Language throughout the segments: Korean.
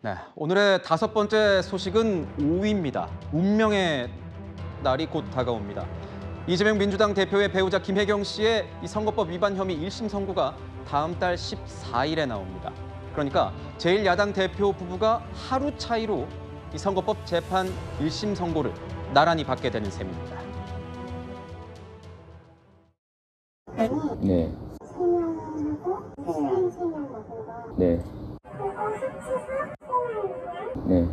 네, 오늘의 다섯 번째 소식은 5위입니다. 운명의 날이 곧 다가옵니다. 이재명 민주당 대표의 배우자 김혜경 씨의 이 선거법 위반 혐의 1심 선고가 다음 달 14일에 나옵니다. 그러니까 제1야당 대표 부부가 하루 차이로 이 선거법 재판 1심 선고를 나란히 받게 되는 셈입니다. 네. 네. 네.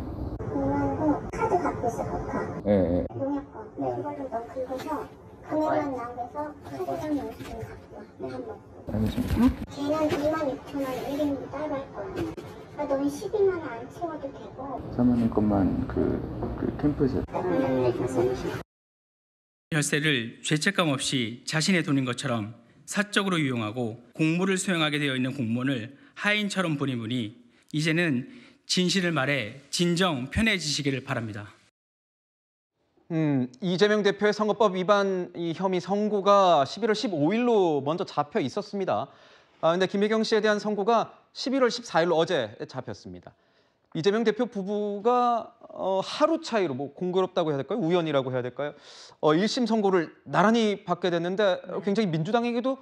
카드 갖고 있어, 복화. 네. 농약권. 그걸로 너 긁어서 금액만 나오면서 카드랑 영수증 갖고 와. 내가 한 번. 알겠습니다. 걔는 26,000원 1인분 따로 할 거야. 그러니까 너는 12만 원 안 채워도 되고. 사모님 것만 그 캠프에서. 혈세를 죄책감 없이 자신의 돈인 것처럼 사적으로 이용하고 공무를 수행하게 되어 있는 공무원을 하인처럼 보는 분이 이제는 진실을 말해 진정 편해지시기를 바랍니다. 이재명 대표의 선거법 위반 이 혐의 선고가 11월 15일로 먼저 잡혀 있었습니다. 근데 김혜경 씨에 대한 선고가 11월 14일로 어제 잡혔습니다. 이재명 대표 부부가 하루 차이로 뭐 공교롭다고 해야 될까요? 우연이라고 해야 될까요? 1심 선고를 나란히 받게 됐는데 굉장히 민주당에게도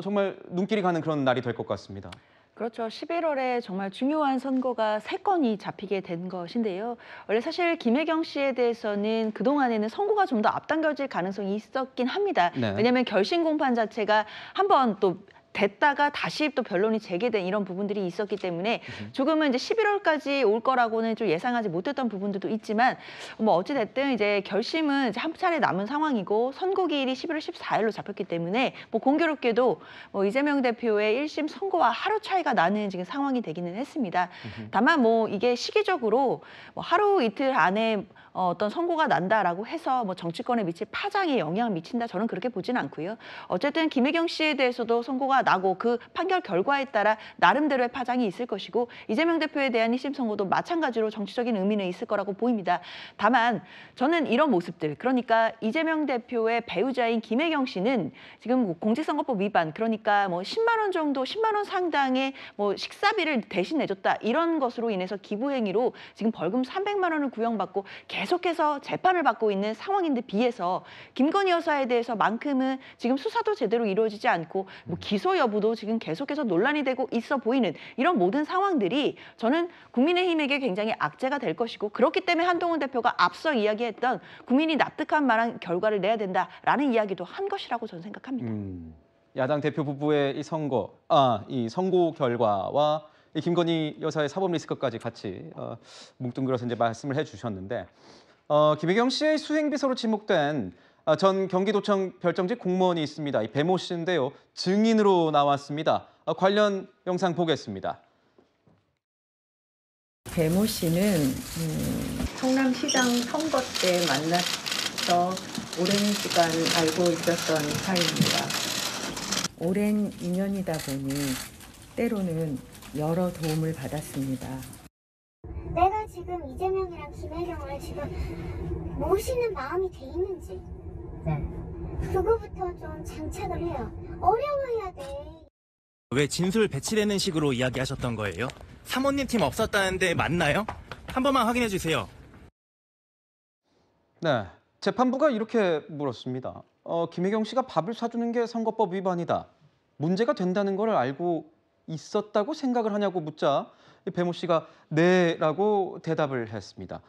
정말 눈길이 가는 그런 날이 될 것 같습니다. 그렇죠. 11월에 정말 중요한 선거가 3건이 잡히게 된 것인데요. 원래 사실 김혜경 씨에 대해서는 그동안에는 선고가 좀 더 앞당겨질 가능성이 있었긴 합니다. 네. 왜냐하면 결심 공판 자체가 한번 또 됐다가 다시 또 변론이 재개된 이런 부분들이 있었기 때문에 조금은 이제 11월까지 올 거라고는 좀 예상하지 못했던 부분들도 있지만 뭐 어찌됐든 이제 결심은 이제 한 차례 남은 상황이고 선고기일이 11월 14일로 잡혔기 때문에 뭐 공교롭게도 뭐 이재명 대표의 1심 선고와 하루 차이가 나는 지금 상황이 되기는 했습니다. 다만 뭐 이게 시기적으로 뭐 하루 이틀 안에 어떤 선고가 난다라고 해서 뭐 정치권에 미칠 파장에 영향을 미친다 저는 그렇게 보지는 않고요. 어쨌든 김혜경 씨에 대해서도 선고가 나고 그 판결 결과에 따라 나름대로의 파장이 있을 것이고 이재명 대표에 대한 1심 선고도 마찬가지로 정치적인 의미는 있을 거라고 보입니다. 다만 저는 이런 모습들 그러니까 이재명 대표의 배우자인 김혜경 씨는 지금 공직선거법 위반 그러니까 뭐 10만 원 정도 10만 원 상당의 뭐 식사비를 대신 내줬다 이런 것으로 인해서 기부행위로 지금 벌금 300만 원을 구형받고 계속해서 재판을 받고 있는 상황인데 비해서 김건희 여사에 대해서만큼은 지금 수사도 제대로 이루어지지 않고 뭐 기소 여부도 지금 계속해서 논란이 되고 있어 보이는 이런 모든 상황들이 저는 국민의힘에게 굉장히 악재가 될 것이고 그렇기 때문에 한동훈 대표가 앞서 이야기했던 국민이 납득할 만한 결과를 내야 된다라는 이야기도 한 것이라고 저는 생각합니다. 야당 대표 부부의 이 선고 결과와 이 김건희 여사의 사법 리스크까지 같이 뭉뚱그려서 이제 말씀을 해주셨는데 김혜경 씨의 수행비서로 지목된 전 경기도청 별정직 공무원이 있습니다. 이 배모 씨인데요. 증인으로 나왔습니다. 관련 영상 보겠습니다. 배모 씨는 성남시장 선거 때 만나서 오랜 시간 알고 있었던 사이입니다. 오랜 인연이다 보니 때로는 여러 도움을 받았습니다. 내가 지금 이재명이랑 김혜경을 지금 모시는 마음이 돼 있는지 그거부터 좀 장착을 해요. 어려워야 돼. 왜 진술 배치되는 식으로 이야기하셨던 거예요? 사모님 팀 없었다는데 맞나요? 한 번만 확인해 주세요. 네, 재판부가 이렇게 물었습니다. 김혜경 씨가 밥을 사주는 게 선거법 위반이다. 문제가 된다는 걸 알고 있었다고 생각을 하냐고 묻자 배모 씨가 네라고 대답을 했습니다.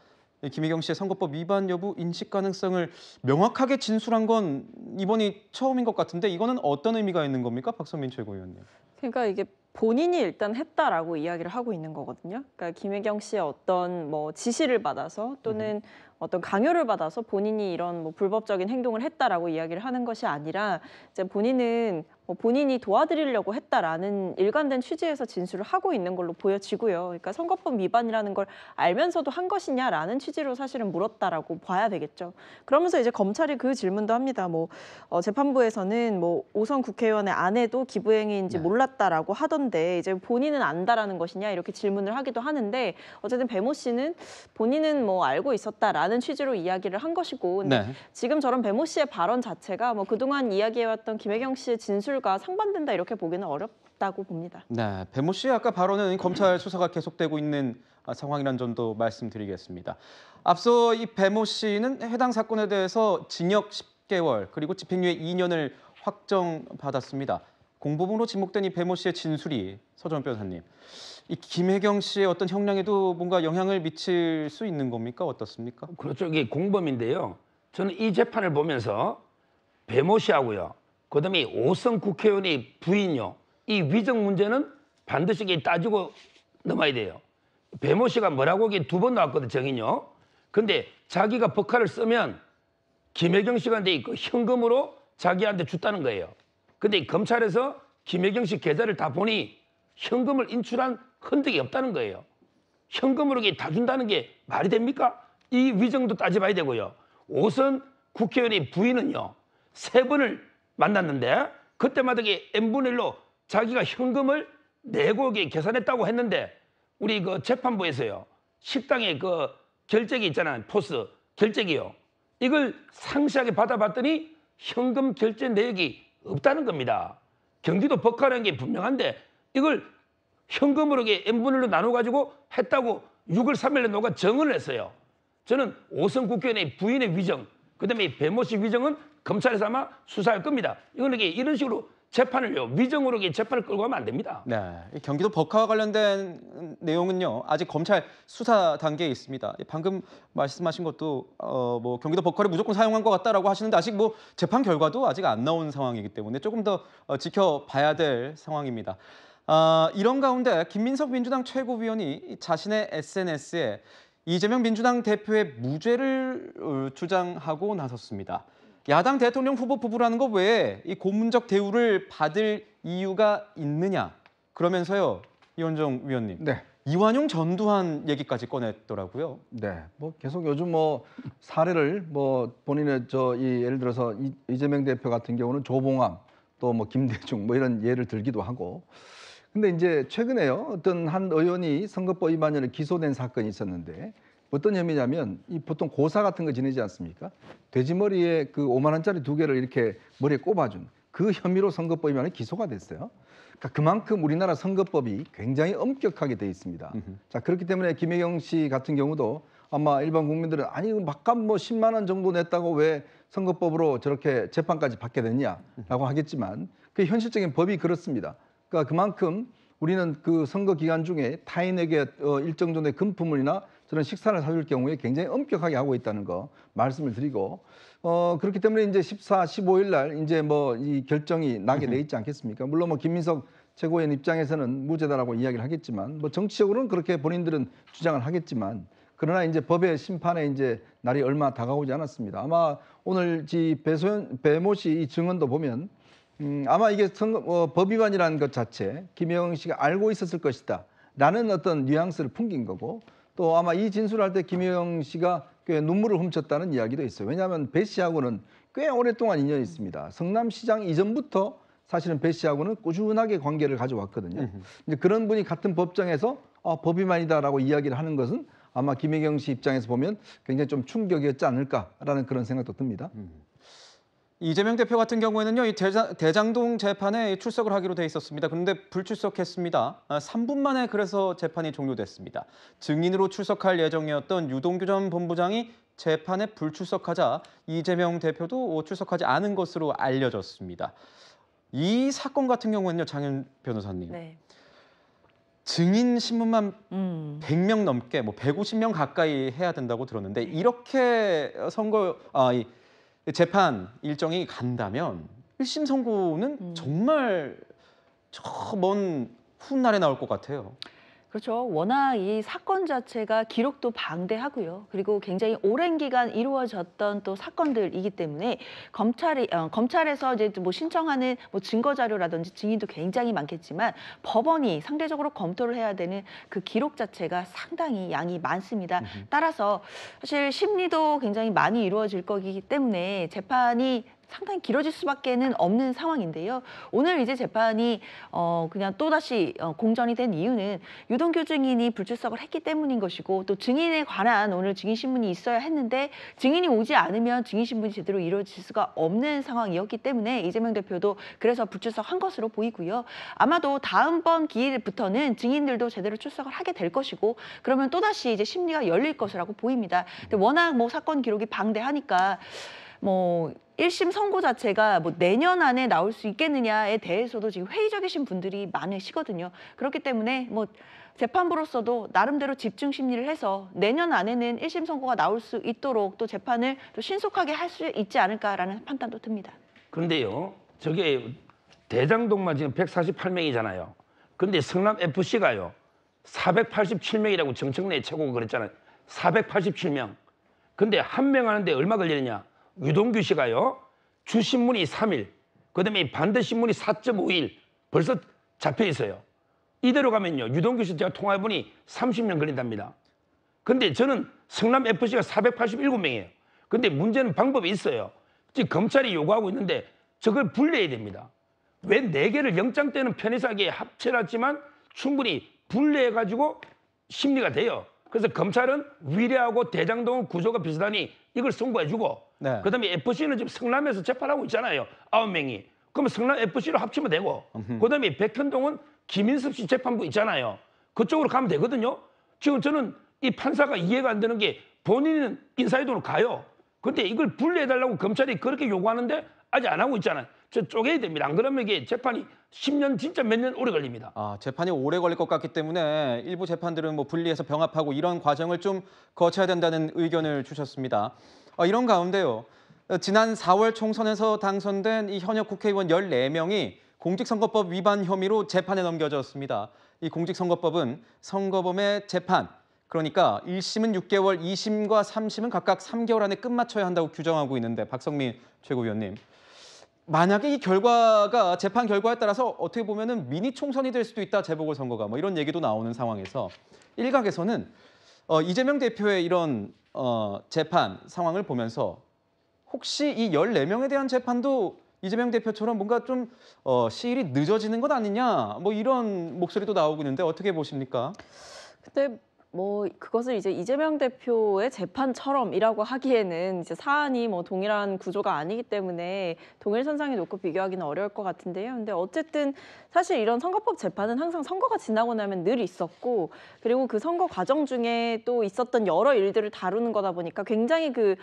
김혜경 씨의 선거법 위반 여부 인식 가능성을 명확하게 진술한 건 이번이 처음인 것 같은데 이거는 어떤 의미가 있는 겁니까? 박선민 최고위원님. 그러니까 이게 본인이 일단 했다라고 이야기를 하고 있는 거거든요. 그러니까 김혜경 씨의 어떤 뭐 지시를 받아서 또는 어떤 강요를 받아서 본인이 이런 뭐 불법적인 행동을 했다라고 이야기를 하는 것이 아니라 이제 본인은 뭐 본인이 도와드리려고 했다라는 일관된 취지에서 진술을 하고 있는 걸로 보여지고요. 그러니까 선거법 위반이라는 걸 알면서도 한 것이냐라는 취지로 사실은 물었다라고 봐야 되겠죠. 그러면서 이제 검찰이 그 질문도 합니다. 뭐 재판부에서는 뭐 오선 국회의원의 아내도 기부행위인지 몰랐다라고 하던데 이제 본인은 안다라는 것이냐 이렇게 질문을 하기도 하는데 어쨌든 배모 씨는 본인은 뭐 알고 있었다라는 있다라는 취지로 이야기를 한 것이고, 근데 네. 지금 저런 배모 씨의 발언 자체가 뭐 그동안 이야기해왔던 김혜경 씨의 진술과 상반된다 이렇게 보기는 어렵다고 봅니다. 네, 배모 씨의 아까 발언은 검찰 수사가 계속되고 있는 상황이라는 점도 말씀드리겠습니다. 앞서 이 배모 씨는 해당 사건에 대해서 징역 10개월 그리고 집행유예 2년을 확정받았습니다. 공범으로 지목된 이 배모 씨의 진술이 서정훈 변호사님, 이 김혜경 씨의 어떤 형량에도 뭔가 영향을 미칠 수 있는 겁니까? 어떻습니까? 그렇죠. 이게 공범인데요. 저는 이 재판을 보면서 배모 씨하고요. 그다음에 오선 국회의원의 부인요. 이 위정 문제는 반드시 따지고 넘어야 돼요. 배모 씨가 뭐라고 두 번 나왔거든, 정인요. 근데 자기가 법카를 쓰면 김혜경 씨가 그 현금으로 자기한테 줬다는 거예요. 근데 검찰에서 김혜경 씨 계좌를 다 보니 현금을 인출한 흔적이 없다는 거예요. 현금으로 다 준다는 게 말이 됩니까? 이 위정도 따져봐야 되고요. 오선 국회의원의 부인은요, 3번을 만났는데 그때마다 n분의 1로 자기가 현금을 내고 계산했다고 했는데 우리 그 재판부에서요, 식당에 그 결제기 있잖아요, 포스 결제기요. 이걸 상세하게 받아봤더니 현금 결제 내역이 없다는 겁니다. 경기도 법카라는 게 분명한데 이걸 현금으로 n분의 1로 나눠가지고 했다고 6월 3일에 누가 정언을 했어요. 저는 오선 국회의원의 부인의 위정, 그다음에 배모 씨 위정은 검찰에서 아마 수사할 겁니다. 이거는 이런 식으로 재판을요, 위정으로 재판을 끌고 가면 안 됩니다. 네, 이 경기도 법카와 관련된 내용은요, 아직 검찰 수사 단계에 있습니다. 방금 말씀하신 것도 뭐 경기도 법카를 무조건 사용한 것 같다라고 하시는데 아직 뭐 재판 결과도 아직 안 나온 상황이기 때문에 조금 더 지켜봐야 될 상황입니다. 이런 가운데 김민석 민주당 최고위원이 자신의 SNS에 이재명 민주당 대표의 무죄를 주장하고 나섰습니다. 야당 대통령 후보 부부라는 것 외에 이 고문적 대우를 받을 이유가 있느냐? 그러면서요, 이원정 위원님, 네. 이완용 전두환 얘기까지 꺼냈더라고요. 네, 뭐 계속 요즘 뭐 사례를 뭐 본인의 예를 들어서 이재명 대표 같은 경우는 조봉암 또 뭐 김대중 뭐 이런 예를 들기도 하고. 근데 이제 최근에요, 어떤 한 의원이 선거법 위반으로 기소된 사건이 있었는데 어떤 혐의냐면 이 보통 고사 같은 거 지내지 않습니까? 돼지머리에 그 5만 원짜리 2개를 이렇게 머리에 꼽아준 그 혐의로 선거법 위반에 기소가 됐어요. 그러니까 그만큼 우리나라 선거법이 굉장히 엄격하게 돼 있습니다. 자, 그렇기 때문에 김혜경 씨 같은 경우도 아마 일반 국민들은 아니 막값 뭐 10만 원 정도 냈다고 왜 선거법으로 저렇게 재판까지 받게 됐냐라고 하겠지만 그 현실적인 법이 그렇습니다. 그러니까 그만큼 우리는 그 선거 기간 중에 타인에게 일정 정도의 금품을이나 저런 식사를 사줄 경우에 굉장히 엄격하게 하고 있다는 거 말씀을 드리고 그렇기 때문에 이제 14, 15일 날 이제 뭐 이 결정이 나게 돼 있지 않겠습니까? 물론 뭐 김민석 최고위원 입장에서는 무죄다라고 이야기를 하겠지만 뭐 정치적으로는 그렇게 본인들은 주장을 하겠지만 그러나 이제 법의 심판에 이제 날이 얼마 다가오지 않았습니다. 아마 오늘 배모 씨 이 증언도 보면 아마 이게 법 위반이라는 것 자체 김혜경 씨가 알고 있었을 것이다 라는 어떤 뉘앙스를 풍긴 거고 또 아마 이 진술할 때 김혜경 씨가 꽤 눈물을 훔쳤다는 이야기도 있어요. 왜냐하면 배 씨하고는 꽤 오랫동안 인연이 있습니다. 성남시장 이전부터 사실은 배 씨하고는 꾸준하게 관계를 가져왔거든요. 이제 그런 분이 같은 법정에서 법 위반이다라고 이야기를 하는 것은 아마 김혜경 씨 입장에서 보면 굉장히 좀 충격이었지 않을까라는 그런 생각도 듭니다. 이재명 대표 같은 경우에는요, 이 대장동 재판에 출석을 하기로 돼 있었습니다. 그런데 불출석했습니다. 3분 만에 그래서 재판이 종료됐습니다. 증인으로 출석할 예정이었던 유동규 전 본부장이 재판에 불출석하자 이재명 대표도 출석하지 않은 것으로 알려졌습니다. 이 사건 같은 경우에는요, 장현 변호사님. 네. 증인 신문만 100명 넘게, 뭐 150명 가까이 해야 된다고 들었는데 이렇게 이 재판 일정이 간다면 1심 선고는 정말 저 먼 훗날에 나올 것 같아요. 그렇죠. 워낙 이 사건 자체가 기록도 방대하고요. 그리고 굉장히 오랜 기간 이루어졌던 또 사건들이기 때문에 검찰에서 이제 뭐 신청하는 뭐 증거 자료라든지 증인도 굉장히 많겠지만 법원이 상대적으로 검토를 해야 되는 그 기록 자체가 상당히 양이 많습니다. 따라서 사실 심리도 굉장히 많이 이루어질 거기 때문에 재판이 상당히 길어질 수밖에는 없는 상황인데요. 오늘 이제 재판이 그냥 또다시 공전이 된 이유는 유동규 증인이 불출석을 했기 때문인 것이고 또 증인에 관한 오늘 증인 신문이 있어야 했는데 증인이 오지 않으면 증인 신문이 제대로 이루어질 수가 없는 상황이었기 때문에 이재명 대표도 그래서 불출석한 것으로 보이고요. 아마도 다음번 기일부터는 증인들도 제대로 출석을 하게 될 것이고 그러면 또다시 이제 심리가 열릴 것이라고 보입니다. 근데 워낙 뭐 사건 기록이 방대하니까 뭐 1심 선고 자체가 뭐 내년 안에 나올 수 있겠느냐에 대해서도 지금 회의적이신 분들이 많으시거든요. 그렇기 때문에 뭐 재판부로서도 나름대로 집중 심리를 해서 내년 안에는 1심 선고가 나올 수 있도록 또 재판을 또 신속하게 할 수 있지 않을까라는 판단도 듭니다. 그런데요, 저게 대장동만 지금 148명이잖아요. 근데 성남 FC가요 487명이라고 정청래 최고가 그랬잖아요. 487명. 근데 한 명 하는데 얼마 걸리느냐? 유동규 씨가요 주신문이 3일, 그다음에 반대신문이 4.5일 벌써 잡혀 있어요. 이대로 가면요 유동규 씨 제가 통화해보니 30년 걸린답니다. 근데 저는 성남 FC가 487명이에요. 근데 문제는 방법이 있어요. 지금 검찰이 요구하고 있는데 저걸 분리해야 됩니다. 왜 4개를 영장 때는 편의하게 합쳐놨지만 충분히 분리해가지고 심리가 돼요. 그래서 검찰은 위례하고 대장동은 구조가 비슷하니 이걸 선고해주고 네. 그다음에 FC는 지금 성남에서 재판하고 있잖아요. 9명이. 그러면 성남 FC로 합치면 되고 그다음에 백현동은 김인섭 씨 재판부 있잖아요. 그쪽으로 가면 되거든요. 지금 저는 이 판사가 이해가 안 되는 게 본인은 인사이동으로 가요. 근데 이걸 분리해달라고 검찰이 그렇게 요구하는데 아직 안 하고 있잖아요. 저 쪼개야 됩니다. 안 그러면 이게 재판이 10년 진짜 몇 년 오래 걸립니다. 재판이 오래 걸릴 것 같기 때문에 일부 재판들은 뭐 분리해서 병합하고 이런 과정을 좀 거쳐야 된다는 의견을 주셨습니다. 이런 가운데요. 지난 4월 총선에서 당선된 이 현역 국회의원 14명이 공직선거법 위반 혐의로 재판에 넘겨졌습니다. 이 공직선거법은 선거범의 재판, 그러니까 1심은 6개월, 2심과 3심은 각각 3개월 안에 끝마쳐야 한다고 규정하고 있는데 박성민 최고위원님. 만약에 이 결과가 재판 결과에 따라서 어떻게 보면은 미니 총선이 될 수도 있다, 재보궐선거가 뭐 이런 얘기도 나오는 상황에서 일각에서는 이재명 대표의 이런 재판 상황을 보면서 혹시 이 14명에 대한 재판도 이재명 대표처럼 뭔가 좀 시일이 늦어지는 것 아니냐 뭐 이런 목소리도 나오고 있는데 어떻게 보십니까? 근데 뭐 그것을 이제 이재명 대표의 재판처럼이라고 하기에는 이제 사안이 뭐 동일한 구조가 아니기 때문에 동일선상에 놓고 비교하기는 어려울 것 같은데요. 근데 어쨌든 사실 이런 선거법 재판은 항상 선거가 지나고 나면 늘 있었고 그리고 그 선거 과정 중에 또 있었던 여러 일들을 다루는 거다 보니까 굉장히 그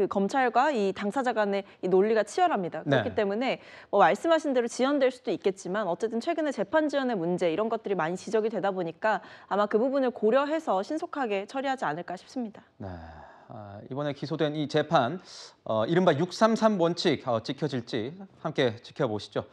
검찰과 이 당사자 간의 이 논리가 치열합니다. 그렇기 네. 때문에 뭐 말씀하신 대로 지연될 수도 있겠지만 어쨌든 최근에 재판 지연의 문제 이런 것들이 많이 지적이 되다 보니까 아마 그 부분을 고려해서 신속하게 처리하지 않을까 싶습니다. 네. 이번에 기소된 이 재판, 이른바 633 원칙 지켜질지 함께 지켜보시죠.